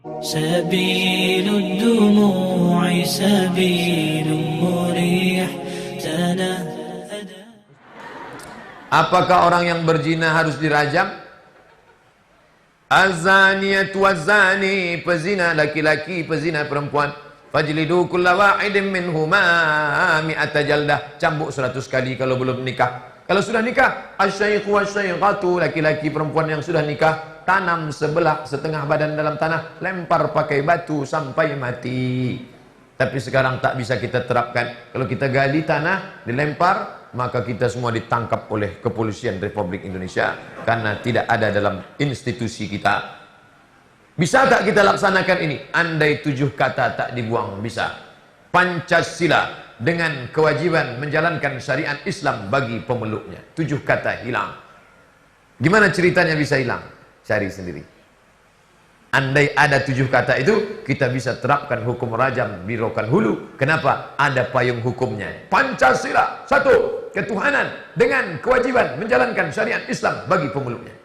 سبيل الدموع سبيل مريح Apakah orang yang berzina harus dirajam? Az-zaniyatu waz-zani, pezina laki-laki, pezina perempuan, fajlidu kulla wahidin minhuma mi'ata jaldah, cambuk 100 kali kalau belum nikah. Kalau sudah nikah, asy-syaikhu wasy-syaikhatu, laki-laki perempuan yang sudah nikah, tanam sebelah setengah badan dalam tanah, lempar pakai batu sampai mati. Tapi sekarang tak bisa kita terapkan. Kalau kita gali tanah, dilempar, maka kita semua ditangkap oleh kepolisian Republik Indonesia karena tidak ada dalam institusi kita. Bisa tak kita laksanakan ini? Andai 7 kata tak dibuang, bisa. Pancasila dengan kewajiban menjalankan syariat Islam bagi pemeluknya. 7 kata hilang. Gimana ceritanya bisa hilang? Cari sendiri. Andai ada 7 kata itu, kita bisa terapkan hukum rajam di Rokan Hulu. Kenapa? Ada payung hukumnya. Pancasila, 1, ketuhanan dengan kewajiban menjalankan syariat Islam bagi pemeluknya.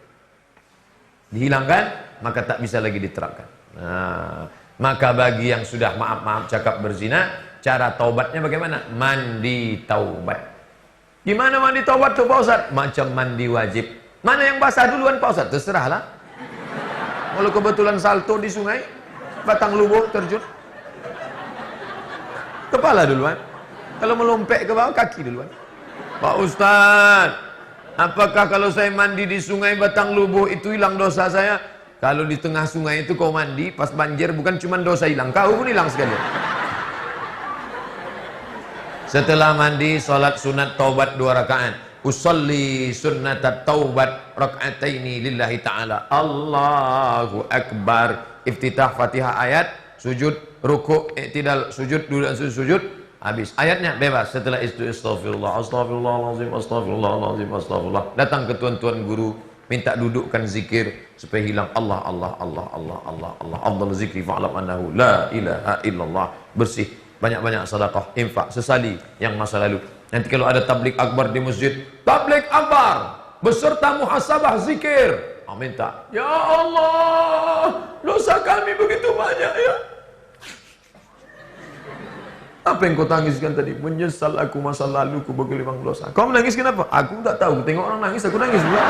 Dihilangkan, maka tak bisa lagi diterapkan. Nah, maka bagi yang sudah maaf-maaf cakap berzina, cara taubatnya bagaimana? Mandi taubat. Gimana mandi taubat tuh Pak Ustaz? Macam mandi wajib. Mana yang basah duluan Pak Ustaz? Terserahlah. Kalau kebetulan salto di sungai, batang lubuh terjun, kepala duluan. Kalau melompat ke bawah, kaki duluan. Pak Ustaz, apakah kalau saya mandi di sungai batang lubuh itu hilang dosa saya? Kalau di tengah sungai itu kau mandi, pas banjir bukan cuma dosa hilang, kau pun hilang sekalian. Setelah mandi, sholat sunat taubat 2 rakaat. Usolli sunnatat taubat rak'ataini lillahi ta'ala. Allahu Akbar. Iftitah Fatihah ayat, sujud, ruku', i'tidal, sujud, duduk, sujud, habis. Ayatnya bebas. Setelah itu astagfirullah, astagfirullahalazim, astagfirullahalazim, astagfirullah. Datang ke tuan-tuan guru, minta dudukkan zikir supaya hilang Allah, Allah, Allah, Allah, Allah, Allah. Afdal zikri fa'lam annahu la ilaha illallah. Bersih. Banyak-banyak sedekah, infak, sesali yang masa lalu. Nanti kalau ada tablik akbar di masjid, tablik akbar beserta muhasabah zikir. Minta, ya Allah, dosa kami begitu banyak ya. Apa yang kau tangiskan tadi? Menyesal aku masa lalu ku bergelimang dosa. Kau menangis kenapa? Aku tak tahu. Tengok orang nangis, aku nangis juga.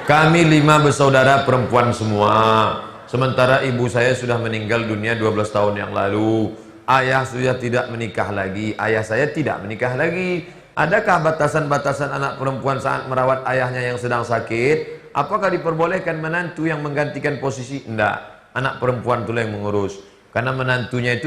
Kami 5 bersaudara perempuan semua. Sementara ibu saya sudah meninggal dunia 12 tahun yang lalu. Ayah sudah tidak menikah lagi. Ayah saya tidak menikah lagi. Adakah batasan-batasan anak perempuan saat merawat ayahnya yang sedang sakit? Apakah diperbolehkan menantu yang menggantikan posisi? Tidak. Anak perempuan itulah yang mengurus. Karena menantunya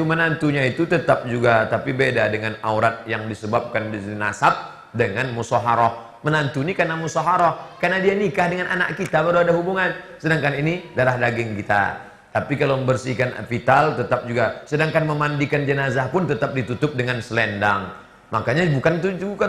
itu tetap juga, tapi beda dengan aurat yang disebabkan dari nasab dengan musaharah. Menantu ini karena musaharah, karena dia nikah dengan anak kita baru ada hubungan. Sedangkan ini darah daging kita. Tapi kalau membersihkan vital tetap juga. Sedangkan memandikan jenazah pun tetap ditutup dengan selendang. Makanya bukan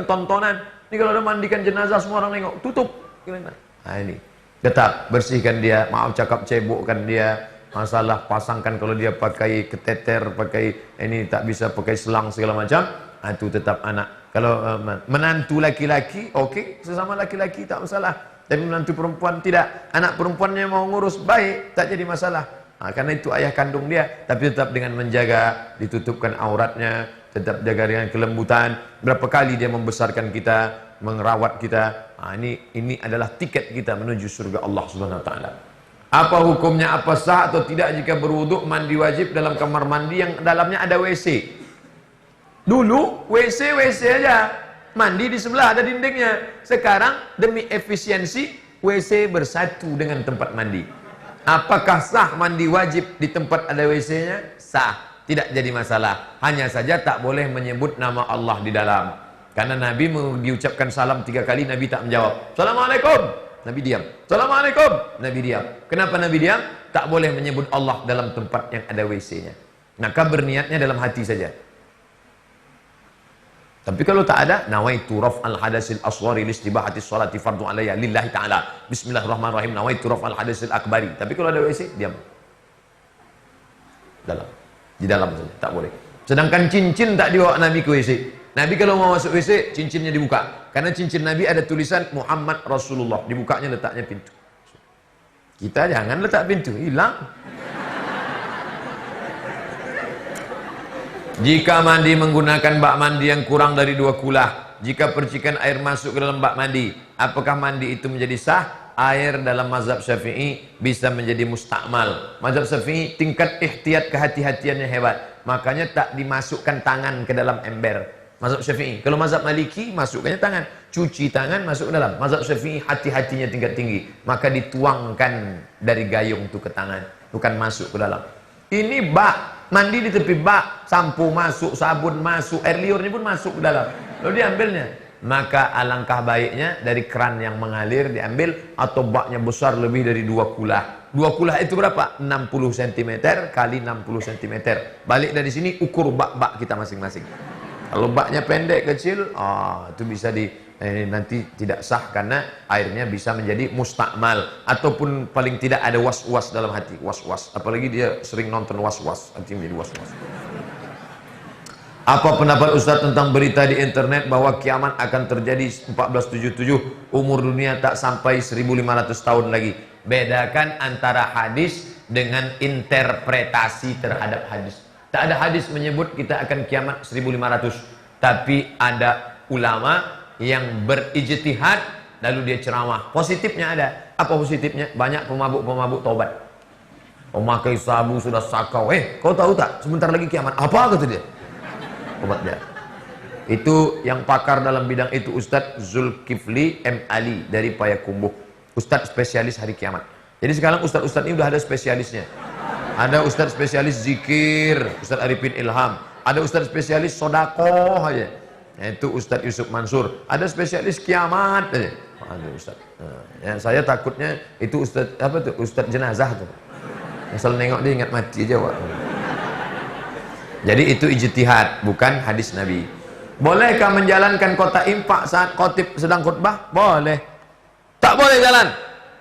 tontonan. Ini kalau ada mandikan jenazah semua orang nengok, tutup. Nah ini. Tetap bersihkan dia, maaf cakap cebokkan dia. Masalah pasangkan kalau dia pakai keteter, pakai ini tak bisa pakai selang segala macam. Nah, itu tetap anak. Kalau menantu laki-laki, oke, sesama laki-laki tak masalah. Tapi menantu perempuan tidak. Anak perempuannya mau ngurus baik, tak jadi masalah. Nah, karena itu ayah kandung dia, tapi tetap dengan menjaga, ditutupkan auratnya, tetap jaga dengan kelembutan. Berapa kali dia membesarkan kita, merawat kita. Nah, ini adalah tiket kita menuju surga Allah Subhanahu wa taala. Apa hukumnya, apa sah atau tidak jika berwuduk mandi wajib dalam kamar mandi yang dalamnya ada WC? Dulu WC aja, mandi di sebelah ada dindingnya. Sekarang demi efisiensi WC bersatu dengan tempat mandi. Apakah sah mandi wajib di tempat ada WC-nya? Sah, tidak jadi masalah. Hanya saja tak boleh menyebut nama Allah di dalam. Karena Nabi diucapkan salam 3 kali, Nabi tak menjawab. Assalamualaikum, Nabi diam. Assalamualaikum, Nabi diam. Kenapa Nabi diam? Tak boleh menyebut Allah dalam tempat yang ada WC-nya. Maka berniatnya dalam hati saja. Tapi kalau tak ada, nawaitu raf'al hadasil asghari listibahati sholati fardu alayya lillahi ta'ala. Bismillahirrahmanirrahim. Nawaitu raf'al hadasil akbari. Tapi kalau ada WC, diam. Dalam. Di dalam saja, tak boleh. Sedangkan cincin tak dibawa Nabi ke WC. Nabi kalau mau masuk WC, cincinnya dibuka. Karena cincin Nabi ada tulisan Muhammad Rasulullah. Dibukanya letaknya pintu. Kita jangan letak pintu, hilang. Jika mandi menggunakan bak mandi yang kurang dari 2 kulah, jika percikan air masuk ke dalam bak mandi, apakah mandi itu menjadi sah? Air dalam mazhab Syafi'i bisa menjadi mustakmal. Mazhab Syafi'i tingkat ihtiyat kehati-hatiannya hebat. Makanya tak dimasukkan tangan ke dalam ember. Mazhab Syafi'i. Kalau mazhab Maliki masukkannya tangan. Cuci tangan masuk ke dalam. Mazhab Syafi'i hati-hatinya tingkat tinggi. Maka dituangkan dari gayung itu ke tangan. Bukan masuk ke dalam. Ini bak. Mandi di tepi bak. Sampo masuk, sabun masuk, air liurnya pun masuk ke dalam. Lalu diambilnya. Maka alangkah baiknya dari keran yang mengalir diambil, atau baknya besar lebih dari 2 kulah. 2 kulah itu berapa? 60 cm kali 60 cm. Balik dari sini ukur bak-bak kita masing-masing. Kalau baknya pendek kecil, itu bisa nanti tidak sah karena airnya bisa menjadi mustakmal, ataupun paling tidak ada was-was dalam hati. Was-was, apalagi dia sering nonton was-was, nanti menjadi was-was. Apa pendapat Ustaz tentang berita di internet bahwa kiamat akan terjadi 1477, umur dunia tak sampai 1500 tahun lagi? Bedakan antara hadis dengan interpretasi terhadap hadis. Tak ada hadis menyebut kita akan kiamat 1500, tapi ada ulama yang berijtihad lalu dia ceramah. Positifnya ada. Apa positifnya? Banyak pemabuk-pemabuk taubat. Pemakai sabu sudah sakau. Kau tahu tak? Sebentar lagi kiamat. Apa kata dia? Obatnya. Itu yang pakar dalam bidang itu Ustadz Zulkifli M. Ali dari Payakumbuh. Ustadz spesialis hari kiamat. Jadi sekarang Ustadz-Ustadz ini udah ada spesialisnya. Ada Ustadz spesialis zikir, Ustadz Arifin Ilham. Ada Ustadz spesialis sodakoh aja. Itu Ustadz Yusuf Mansur. Ada spesialis kiamat aja. Ada Ustadz. Yang saya takutnya itu Ustadz apa tuh? Ustadz jenazah tuh. Asal nengok dia ingat mati aja, Pak. Jadi itu ijtihad, bukan hadis Nabi. Bolehkah menjalankan kotak infak saat khotib sedang khutbah? Boleh. Tak boleh jalan.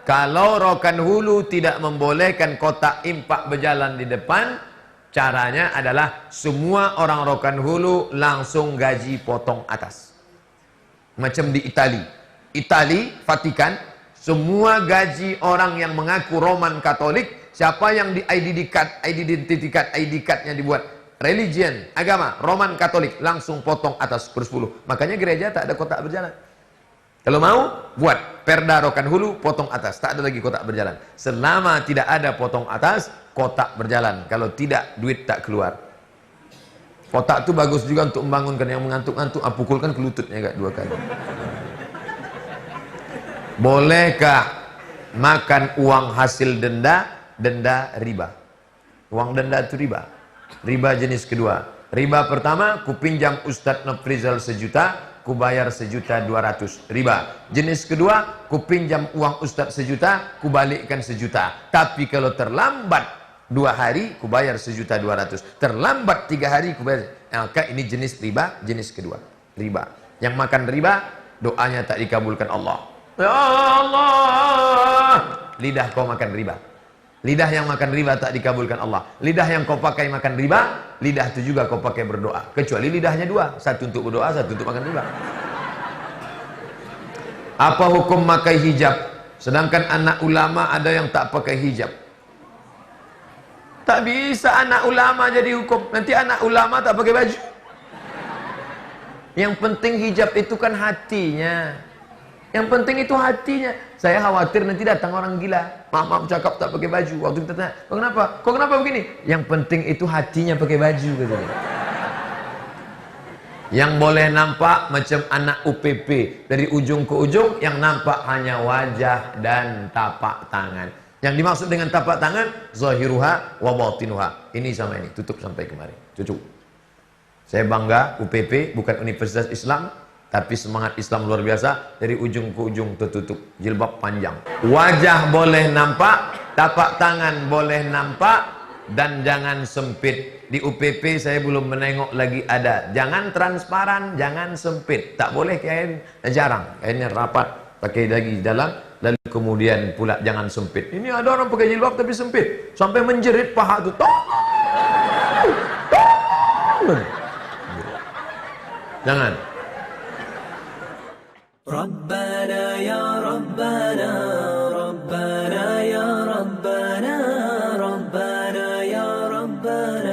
Kalau Rokan Hulu tidak membolehkan kotak infak berjalan di depan, caranya adalah semua orang Rokan Hulu langsung gaji potong atas. Macam di Itali, Vatikan, semua gaji orang yang mengaku Roman Katolik, siapa yang di ID card-nya dibuat religion, agama, Roman Katolik, langsung potong atas per 10. Makanya gereja tak ada kotak berjalan. Kalau mau, buat perda Rokan Hulu, potong atas. Tak ada lagi kotak berjalan. Selama tidak ada potong atas, kotak berjalan. Kalau tidak, duit tak keluar. Kotak itu bagus juga untuk membangunkan yang mengantuk-ngantuk. Pukulkan ke lututnya gak 2 kali. Bolehkah makan uang hasil denda riba? Uang denda itu riba. Riba jenis kedua. Riba pertama, ku pinjam Ustadz Nofrizal 1 juta, ku bayar 1.200.000. Riba. Jenis kedua, ku pinjam uang Ustadz 1 juta, ku balikkan 1 juta. Tapi kalau terlambat 2 hari, ku bayar 1.200.000. Terlambat 3 hari, ku bayar. Maka ini jenis riba, jenis kedua. Riba. Yang makan riba, doanya tak dikabulkan Allah. Ya Allah, lidah kau makan riba. Lidah yang makan riba tak dikabulkan Allah. Lidah yang kau pakai makan riba, lidah itu juga kau pakai berdoa. Kecuali lidahnya 2, satu untuk berdoa, satu untuk makan riba. Apa hukum pakai hijab? Sedangkan anak ulama ada yang tak pakai hijab. Tak bisa anak ulama jadi hukum. Nanti anak ulama tak pakai baju. Yang penting hijab itu kan hatinya. Yang penting itu hatinya. Saya khawatir nanti datang orang gila. Maaf cakap tak pakai baju. Waktu kita tanya, kenapa? Kok kenapa begini? Yang penting itu hatinya pakai baju katanya. Yang boleh nampak macam anak UPP dari ujung ke ujung, yang nampak hanya wajah dan tapak tangan. Yang dimaksud dengan tapak tangan, zahiruha wa batinuha. Ini sama ini, tutup sampai kemari. Cucu. Saya bangga UPP bukan Universitas Islam, tapi semangat Islam luar biasa. Dari ujung ke ujung tertutup, jilbab panjang. Wajah boleh nampak, tapak tangan boleh nampak, dan jangan sempit. Di UPP saya belum menengok lagi ada. Jangan transparan, jangan sempit. Tak boleh kain, jarang. Kainnya rapat, pakai lagi dalam, lalu kemudian pula jangan sempit. Ini ada orang pakai jilbab tapi sempit, sampai menjerit paha itu. Jangan. ربنا يا ربنا ربنا يا ربنا ربنا